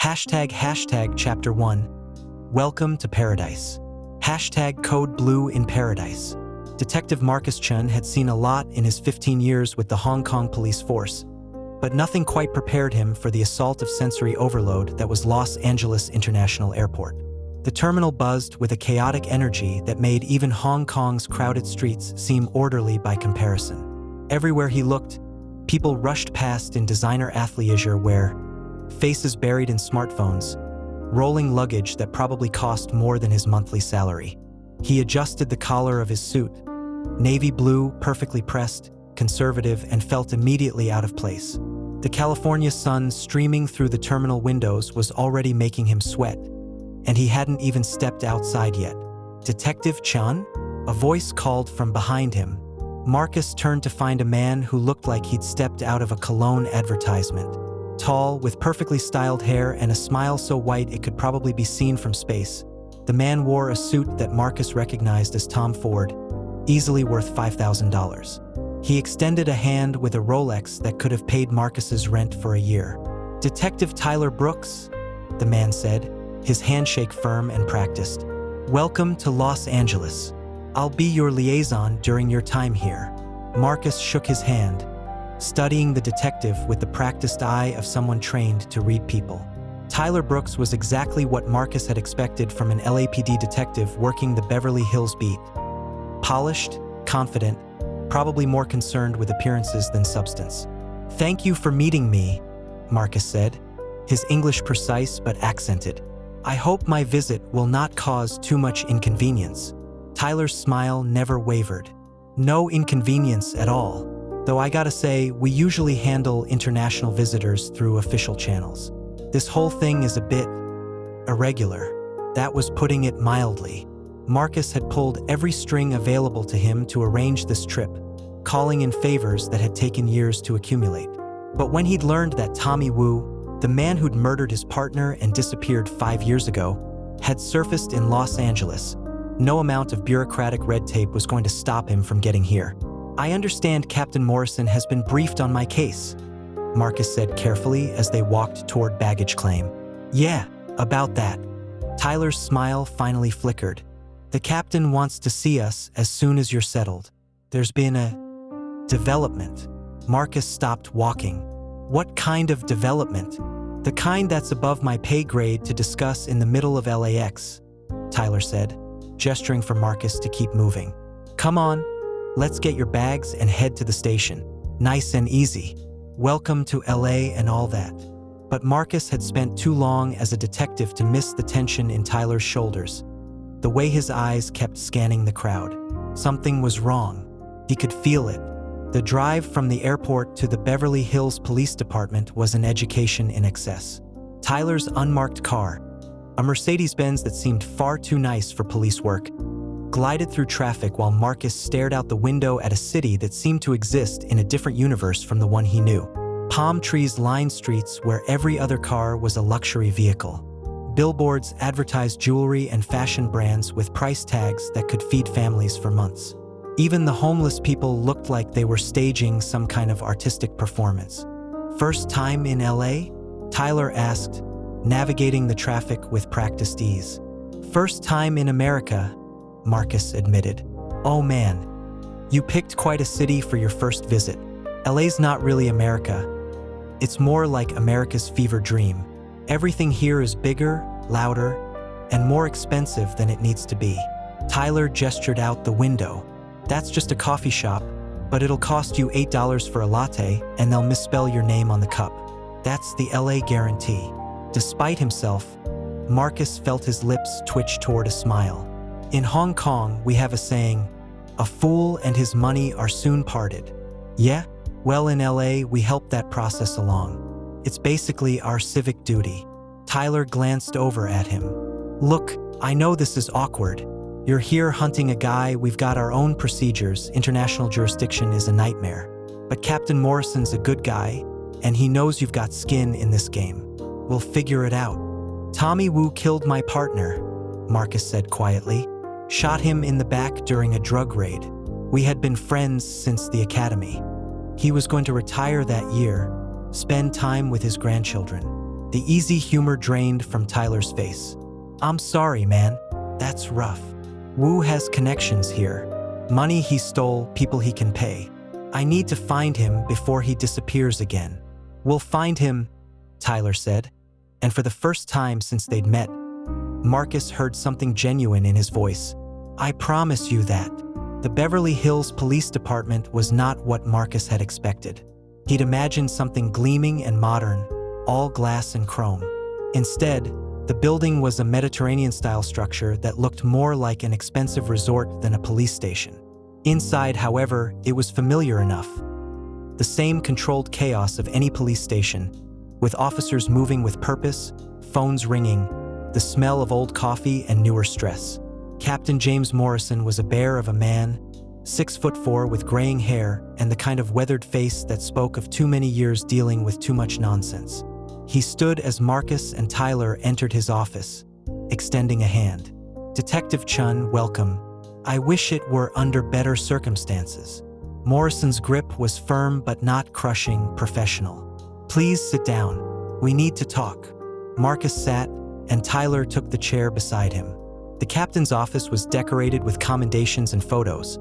Hashtag Chapter 1. Welcome to Paradise. Hashtag Code Blue in Paradise. Detective Marcus Chen had seen a lot in his 15 years with the Hong Kong police force, but nothing quite prepared him for the assault of sensory overload that was Los Angeles International Airport. The terminal buzzed with a chaotic energy that made even Hong Kong's crowded streets seem orderly by comparison. Everywhere he looked, people rushed past in designer athleisure wear, faces buried in smartphones, rolling luggage that probably cost more than his monthly salary. He adjusted the collar of his suit, navy blue, perfectly pressed, conservative, and felt immediately out of place. The California sun streaming through the terminal windows was already making him sweat, and he hadn't even stepped outside yet. "Detective Chen?" A voice called from behind him. Marcus turned to find a man who looked like he'd stepped out of a cologne advertisement. Tall, with perfectly styled hair and a smile so white it could probably be seen from space, the man wore a suit that Marcus recognized as Tom Ford, easily worth $5,000. He extended a hand with a Rolex that could have paid Marcus's rent for a year. "Detective Tyler Brooks," the man said, his handshake firm and practiced. "Welcome to Los Angeles. I'll be your liaison during your time here." Marcus shook his hand, studying the detective with the practiced eye of someone trained to read people. Tyler Brooks was exactly what Marcus had expected from an LAPD detective working the Beverly Hills beat. Polished, confident, probably more concerned with appearances than substance. "Thank you for meeting me," Marcus said, his English precise but accented. "I hope my visit will not cause too much inconvenience." Tyler's smile never wavered. "No inconvenience at all. Though I gotta say, we usually handle international visitors through official channels. This whole thing is a bit irregular." That was putting it mildly. Marcus had pulled every string available to him to arrange this trip, calling in favors that had taken years to accumulate. But when he'd learned that Tommy Wu, the man who'd murdered his partner and disappeared 5 years ago, had surfaced in Los Angeles, no amount of bureaucratic red tape was going to stop him from getting here. "I understand Captain Morrison has been briefed on my case," Marcus said carefully as they walked toward baggage claim. "Yeah, about that." Tyler's smile finally flickered. "The captain wants to see us as soon as you're settled. There's been a development." Marcus stopped walking. "What kind of development?" "The kind that's above my pay grade to discuss in the middle of LAX, Tyler said, gesturing for Marcus to keep moving. "Come on. Let's get your bags and head to the station. Nice and easy. Welcome to LA and all that." But Marcus had spent too long as a detective to miss the tension in Tyler's shoulders, the way his eyes kept scanning the crowd. Something was wrong. He could feel it. The drive from the airport to the Beverly Hills Police Department was an education in excess. Tyler's unmarked car, a Mercedes-Benz that seemed far too nice for police work, glided through traffic while Marcus stared out the window at a city that seemed to exist in a different universe from the one he knew. Palm trees lined streets where every other car was a luxury vehicle. Billboards advertised jewelry and fashion brands with price tags that could feed families for months. Even the homeless people looked like they were staging some kind of artistic performance. "First time in LA?" Tyler asked, navigating the traffic with practiced ease. "First time in America," Marcus admitted. "Oh man, you picked quite a city for your first visit. LA's not really America. It's more like America's fever dream. Everything here is bigger, louder, and more expensive than it needs to be." Tyler gestured out the window. "That's just a coffee shop, but it'll cost you $8 for a latte and they'll misspell your name on the cup. That's the LA guarantee." Despite himself, Marcus felt his lips twitch toward a smile. "In Hong Kong, we have a saying, 'A fool and his money are soon parted.' Yeah? Well, in LA, we help that process along. It's basically our civic duty." Tyler glanced over at him. "Look, I know this is awkward. You're here hunting a guy, we've got our own procedures, international jurisdiction is a nightmare. But Captain Morrison's a good guy, and he knows you've got skin in this game. We'll figure it out." "Tommy Wu killed my partner," Marcus said quietly. "Shot him in the back during a drug raid. We had been friends since the academy. He was going to retire that year, spend time with his grandchildren. The easy humor drained from Tyler's face. I'm sorry, man. That's rough. Wu has connections here. Money he stole, people he can pay. I need to find him before he disappears again. We'll find him, Tyler said. And for the first time since they'd met, Marcus heard something genuine in his voice. I promise you that. The Beverly Hills Police Department was not what Marcus had expected. He'd imagined something gleaming and modern, all glass and chrome. Instead, the building was a Mediterranean-style structure that looked more like an expensive resort than a police station. Inside, however, it was familiar enough. The same controlled chaos of any police station, with officers moving with purpose, phones ringing, the smell of old coffee and newer stress. Captain James Morrison was a bear of a man, 6'4" with graying hair and the kind of weathered face that spoke of too many years dealing with too much nonsense. He stood as Marcus and Tyler entered his office, extending a hand. Detective Chen, welcome. I wish it were under better circumstances. Morrison's grip was firm but not crushing, professional. Please sit down. We need to talk. Marcus sat, and Tyler took the chair beside him. The captain's office was decorated with commendations and photos.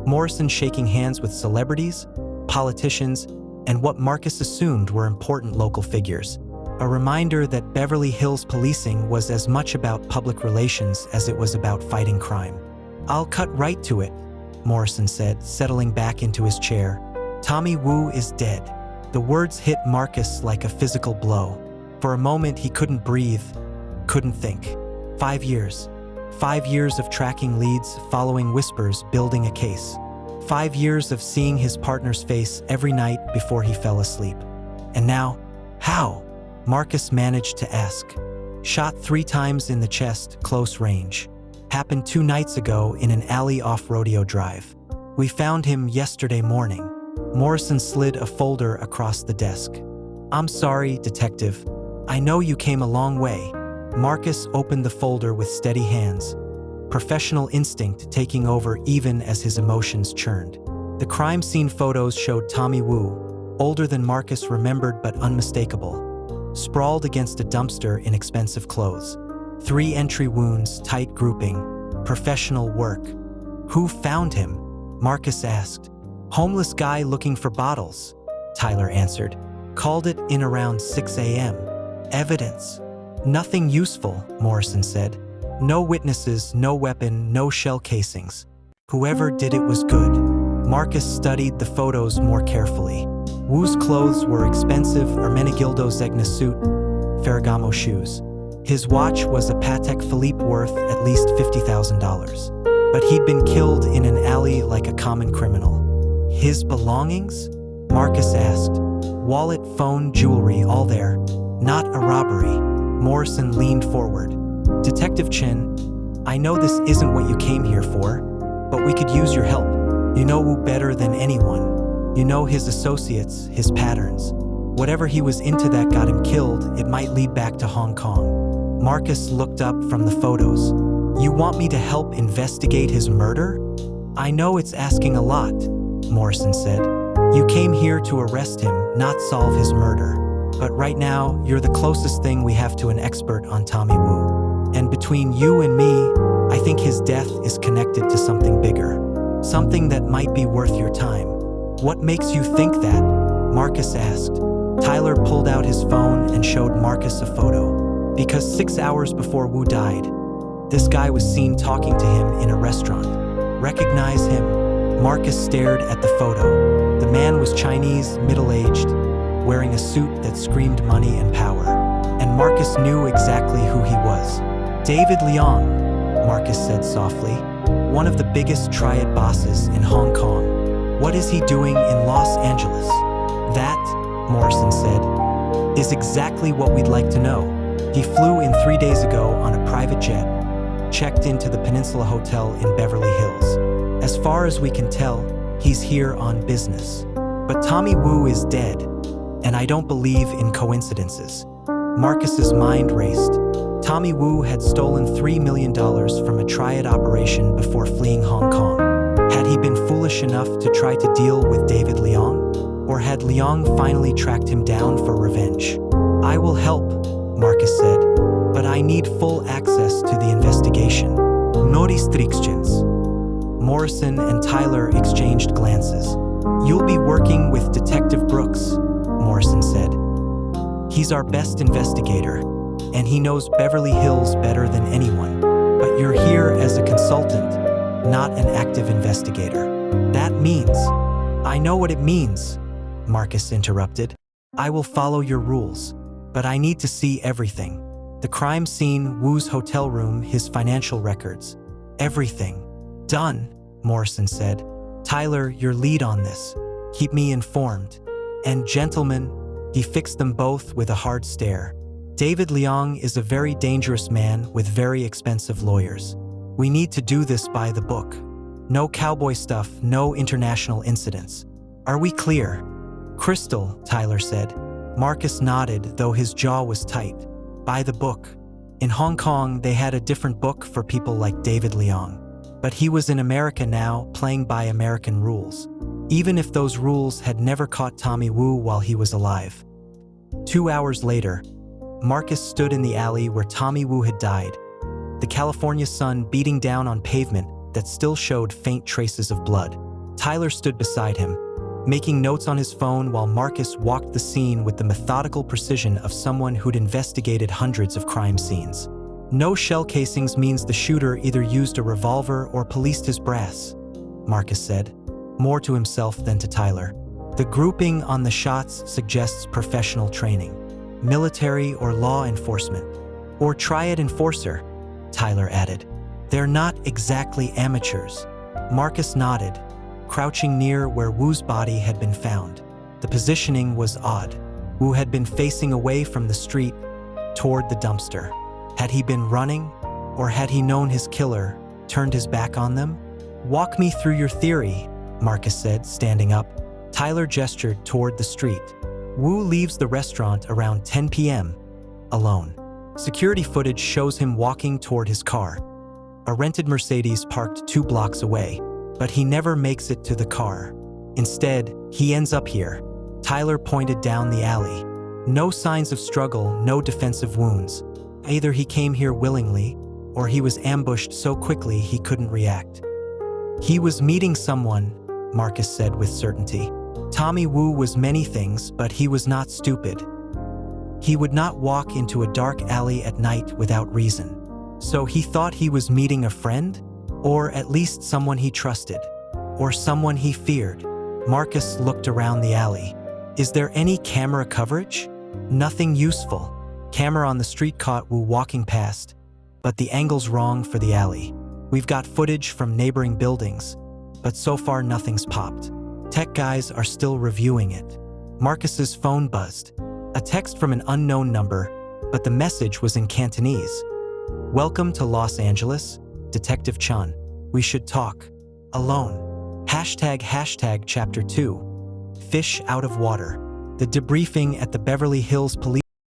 Morrison shaking hands with celebrities, politicians, and what Marcus assumed were important local figures. A reminder that Beverly Hills policing was as much about public relations as it was about fighting crime. I'll cut right to it, Morrison said, settling back into his chair. Tommy Wu is dead. The words hit Marcus like a physical blow. For a moment, he couldn't breathe, couldn't think. 5 years. 5 years of tracking leads, following whispers, building a case. 5 years of seeing his partner's face every night before he fell asleep. And now, how? Marcus managed to ask. Shot 3 times in the chest, close range. Happened 2 nights ago in an alley off Rodeo Drive. We found him yesterday morning. Morrison slid a folder across the desk. I'm sorry, detective. I know you came a long way. Marcus opened the folder with steady hands, professional instinct taking over even as his emotions churned. The crime scene photos showed Tommy Wu, older than Marcus remembered but unmistakable, sprawled against a dumpster in expensive clothes. 3 entry wounds, tight grouping, professional work. Who found him? Marcus asked. Homeless guy looking for bottles, Tyler answered. Called it in around 6 a.m. Evidence. Nothing useful, Morrison said. No witnesses, no weapon, no shell casings. Whoever did it was good. Marcus studied the photos more carefully. Wu's clothes were expensive Ermenegildo Zegna suit, Ferragamo shoes. His watch was a Patek Philippe worth at least $50,000. But he'd been killed in an alley like a common criminal. His belongings? Marcus asked. Wallet, phone, jewelry, all there. Not a robbery. Morrison leaned forward. Detective Chen, I know this isn't what you came here for, but we could use your help. You know Wu better than anyone. You know his associates, his patterns. Whatever he was into that got him killed, it might lead back to Hong Kong. Marcus looked up from the photos. You want me to help investigate his murder? I know it's asking a lot, Morrison said. You came here to arrest him, not solve his murder. But right now, you're the closest thing we have to an expert on Tommy Wu. And between you and me, I think his death is connected to something bigger. Something that might be worth your time. What makes you think that? Marcus asked. Tyler pulled out his phone and showed Marcus a photo. Because 6 hours before Wu died, this guy was seen talking to him in a restaurant. Recognize him? Marcus stared at the photo. The man was Chinese, middle-aged, wearing a suit that screamed money and power. And Marcus knew exactly who he was. David Leong, Marcus said softly. One of the biggest triad bosses in Hong Kong. What is he doing in Los Angeles? That, Morrison said, is exactly what we'd like to know. He flew in 3 days ago on a private jet, checked into the Peninsula Hotel in Beverly Hills. As far as we can tell, he's here on business. But Tommy Wu is dead, and I don't believe in coincidences. Marcus's mind raced. Tommy Wu had stolen $3 million from a triad operation before fleeing Hong Kong. Had he been foolish enough to try to deal with David Leong? Or had Leong finally tracked him down for revenge? I will help, Marcus said, but I need full access to the investigation. No restrictions. Morrison and Tyler exchanged glances. You'll be working with Detective Brooks, Morrison said. He's our best investigator, and he knows Beverly Hills better than anyone. But you're here as a consultant, not an active investigator. That means— I know what it means, Marcus interrupted. I will follow your rules, but I need to see everything. The crime scene, Wu's hotel room, his financial records. Everything. Done, Morrison said. Tyler, your lead on this. Keep me informed. And gentlemen, he fixed them both with a hard stare. David Leong is a very dangerous man with very expensive lawyers. We need to do this by the book. No cowboy stuff, no international incidents. Are we clear? Crystal, Tyler said. Marcus nodded, though his jaw was tight. By the book. In Hong Kong, they had a different book for people like David Leong. But he was in America now, playing by American rules. Even if those rules had never caught Tommy Wu while he was alive. 2 hours later, Marcus stood in the alley where Tommy Wu had died. The California sun beating down on pavement that still showed faint traces of blood. Tyler stood beside him, making notes on his phone while Marcus walked the scene with the methodical precision of someone who'd investigated hundreds of crime scenes. No shell casings means the shooter either used a revolver or policed his brass, Marcus said, more to himself than to Tyler. The grouping on the shots suggests professional training, military or law enforcement, or triad enforcer, Tyler added. They're not exactly amateurs. Marcus nodded, crouching near where Wu's body had been found. The positioning was odd. Wu had been facing away from the street, toward the dumpster. Had he been running, or had he known his killer, turned his back on them? Walk me through your theory, Marcus said, standing up. Tyler gestured toward the street. Wu leaves the restaurant around 10 p.m., alone. Security footage shows him walking toward his car. A rented Mercedes parked 2 blocks away, but he never makes it to the car. Instead, he ends up here. Tyler pointed down the alley. No signs of struggle, no defensive wounds. Either he came here willingly, or he was ambushed so quickly he couldn't react. He was meeting someone, Marcus said with certainty. Tommy Wu was many things, but he was not stupid. He would not walk into a dark alley at night without reason. So he thought he was meeting a friend? Or at least someone he trusted. Or someone he feared. Marcus looked around the alley. Is there any camera coverage? Nothing useful. Camera on the street caught Wu walking past, but the angle's wrong for the alley. We've got footage from neighboring buildings, but so far nothing's popped. Tech guys are still reviewing it. Marcus's phone buzzed. A text from an unknown number, but the message was in Cantonese. Welcome to Los Angeles, Detective Chen. We should talk. Alone. #Chapter 2. Fish out of water. The debriefing at the Beverly Hills police